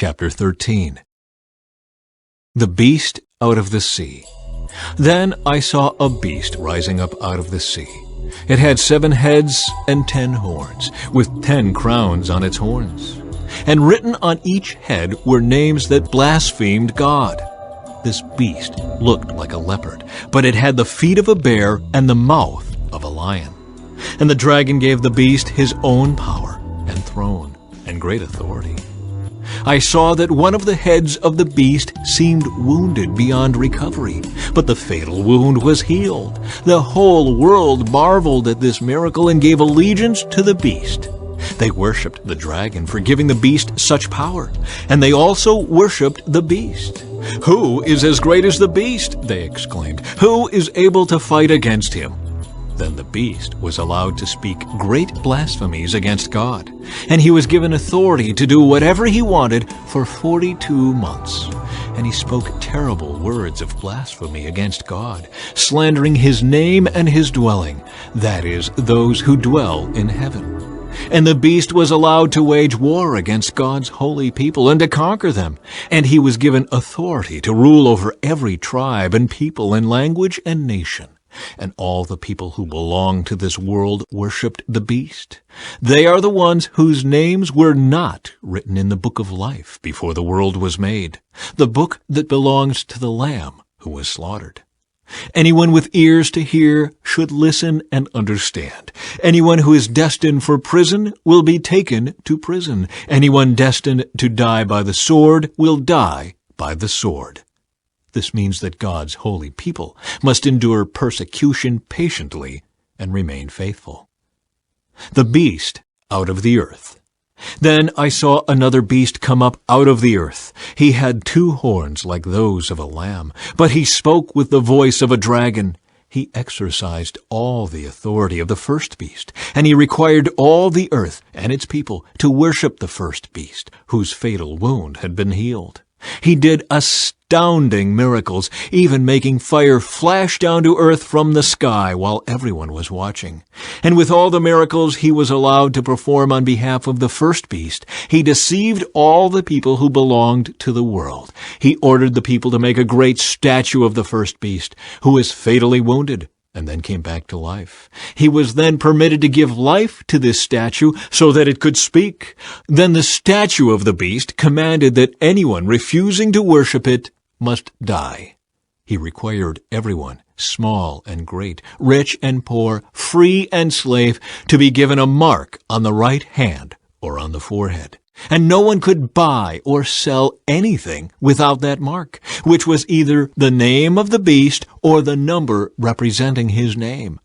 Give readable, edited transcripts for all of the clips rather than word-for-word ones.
Chapter 13. The beast out of the sea. Then I saw a beast rising up out of the sea. It had 7 heads and 10 horns, with 10 crowns on its horns. And written on each head were names that blasphemed God. This beast looked like a leopard, but it had the feet of a bear and the mouth of a lion. And the dragon gave the beast his own power and throne and great authority. I saw that one of the heads of the beast seemed wounded beyond recovery, but the fatal wound was healed. The whole world marveled at this miracle and gave allegiance to the beast. They worshipped the dragon for giving the beast such power, and they also worshipped the beast. "Who is as great as the beast?" they exclaimed. "Who is able to fight against him?" Then the beast was allowed to speak great blasphemies against God, and he was given authority to do whatever he wanted for 42 months. And he spoke terrible words of blasphemy against God, slandering his name and his dwelling, that is, those who dwell in heaven. And the beast was allowed to wage war against God's holy people and to conquer them, and he was given authority to rule over every tribe and people and language and nation. And all the people who belong to this world worshipped the beast. They are the ones whose names were not written in the book of life before the world was made, the book that belongs to the Lamb who was slaughtered. Anyone with ears to hear should listen and understand. Anyone who is destined for prison will be taken to prison. Anyone destined to die by the sword will die by the sword. This means that God's holy people must endure persecution patiently and remain faithful. The beast out of the earth. Then I saw another beast come up out of the earth. He had 2 horns like those of a lamb, but he spoke with the voice of a dragon. He exercised all the authority of the first beast, and he required all the earth and its people to worship the first beast, whose fatal wound had been healed. He did astounding miracles, even making fire flash down to earth from the sky while everyone was watching. And with all the miracles he was allowed to perform on behalf of the first beast, he deceived all the people who belonged to the world. He ordered the people to make a great statue of the first beast, who was fatally wounded, and then came back to life. He was then permitted to give life to this statue so that it could speak. Then the statue of the beast commanded that anyone refusing to worship it must die. He required everyone, small and great, rich and poor, free and slave, to be given a mark on the right hand or on the forehead. And no one could buy or sell anything without that mark, which was either the name of the beast or the number representing his name.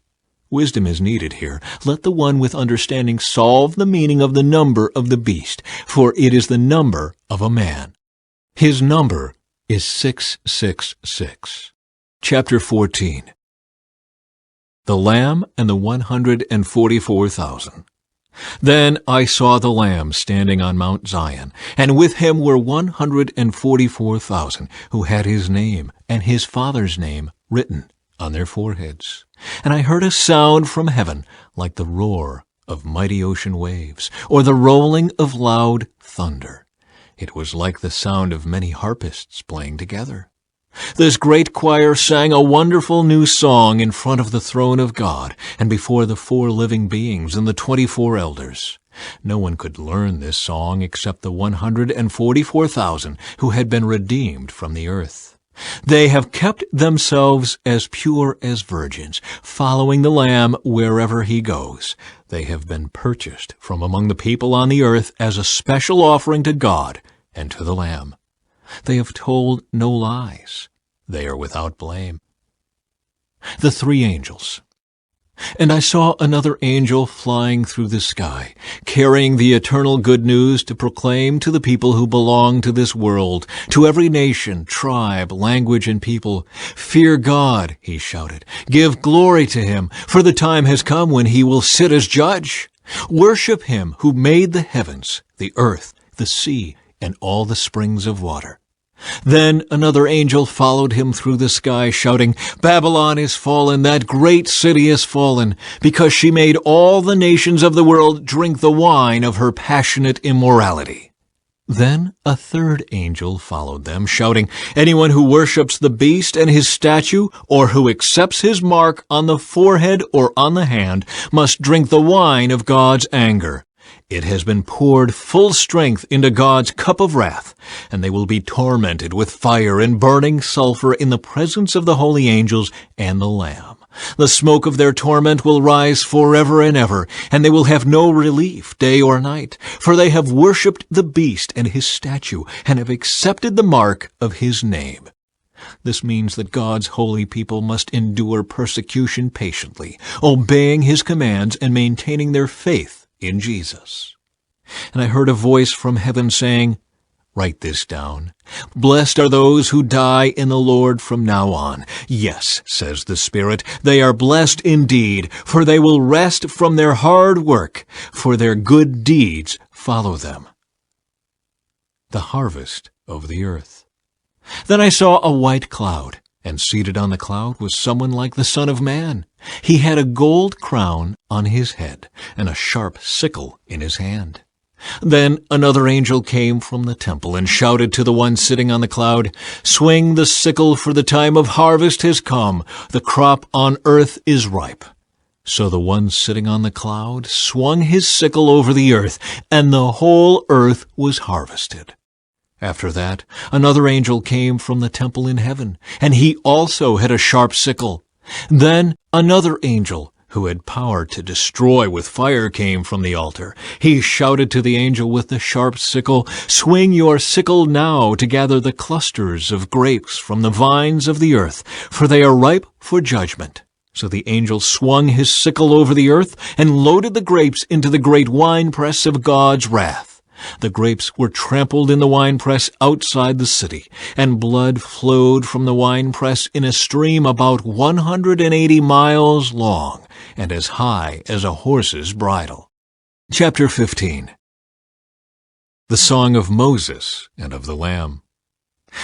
Wisdom is needed here. Let the one with understanding solve the meaning of the number of the beast, for it is the number of a man. His number is 666. Chapter 14. The Lamb and the 144,000. Then I saw the Lamb standing on Mount Zion, and with him were 144,000 who had his name and his Father's name written on their foreheads. And I heard a sound from heaven like the roar of mighty ocean waves, or the rolling of loud thunder. It was like the sound of many harpists playing together. This great choir sang a wonderful new song in front of the throne of God and before the 4 living beings and the 24 elders. No one could learn this song except the 144,000 who had been redeemed from the earth. They have kept themselves as pure as virgins, following the Lamb wherever he goes. They have been purchased from among the people on the earth as a special offering to God and to the Lamb. They have told no lies. They are without blame. The 3 angels. And I saw another angel flying through the sky, carrying the eternal good news to proclaim to the people who belong to this world, to every nation, tribe, language, and people. "Fear God," he shouted. "Give glory to him, for the time has come when he will sit as judge. Worship him who made the heavens, the earth, the sea, and all the springs of water." Then another angel followed him through the sky, shouting, "Babylon is fallen, that great city is fallen, because she made all the nations of the world drink the wine of her passionate immorality." Then a third angel followed them, shouting, "Anyone who worships the beast and his statue, or who accepts his mark on the forehead or on the hand, must drink the wine of God's anger. It has been poured full strength into God's cup of wrath, and they will be tormented with fire and burning sulfur in the presence of the holy angels and the Lamb. The smoke of their torment will rise forever and ever, and they will have no relief day or night, for they have worshipped the beast and his statue, and have accepted the mark of his name." This means that God's holy people must endure persecution patiently, obeying his commands and maintaining their faith in Jesus. And I heard a voice from heaven saying, "Write this down. Blessed are those who die in the Lord from now on. Yes, says the Spirit, they are blessed indeed, for they will rest from their hard work, for their good deeds follow them." The harvest of the earth. Then I saw a white cloud, and seated on the cloud was someone like the Son of Man. He had a gold crown on his head, and a sharp sickle in his hand. Then another angel came from the temple and shouted to the one sitting on the cloud, "Swing the sickle, for the time of harvest has come. The crop on earth is ripe." So the one sitting on the cloud swung his sickle over the earth, and the whole earth was harvested. After that, another angel came from the temple in heaven, and he also had a sharp sickle. Then another angel, who had power to destroy with fire, came from the altar. He shouted to the angel with the sharp sickle, "Swing your sickle now to gather the clusters of grapes from the vines of the earth, for they are ripe for judgment." So the angel swung his sickle over the earth and loaded the grapes into the great winepress of God's wrath. The grapes were trampled in the winepress outside the city, and blood flowed from the winepress in a stream about 180 miles long, and as high as a horse's bridle. Chapter 15. The Song of Moses and of the Lamb.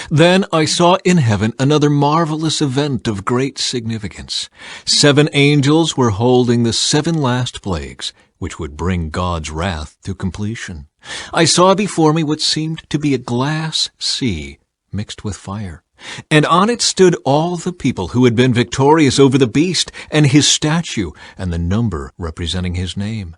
Then I saw in heaven another marvelous event of great significance. 7 angels were holding the 7 last plagues, which would bring God's wrath to completion. I saw before me what seemed to be a glass sea mixed with fire, and on it stood all the people who had been victorious over the beast and his statue, and the number representing his name.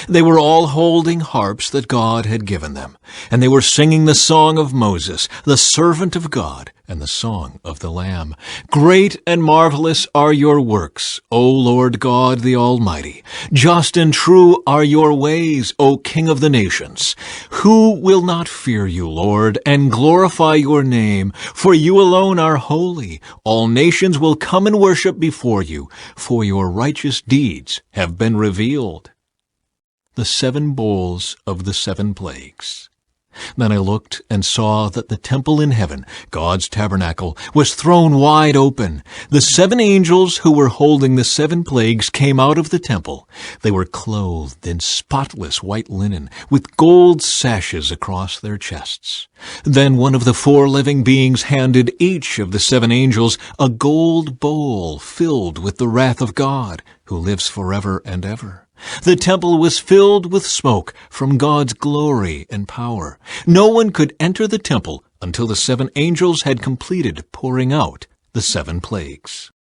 They were all holding harps that God had given them, and they were singing the song of Moses, the servant of God, and the song of the Lamb. "Great and marvelous are your works, O Lord God the Almighty. Just and true are your ways, O King of the nations. Who will not fear you, Lord, and glorify your name? For you alone are holy. All nations will come and worship before you, for your righteous deeds have been revealed." The 7 bowls of the 7 plagues. Then I looked and saw that the temple in heaven, God's tabernacle, was thrown wide open. The 7 angels who were holding the 7 plagues came out of the temple. They were clothed in spotless white linen, with gold sashes across their chests. Then one of the 4 living beings handed each of the 7 angels a gold bowl filled with the wrath of God, who lives forever and ever. The temple was filled with smoke from God's glory and power. No one could enter the temple until the 7 angels had completed pouring out the 7 plagues.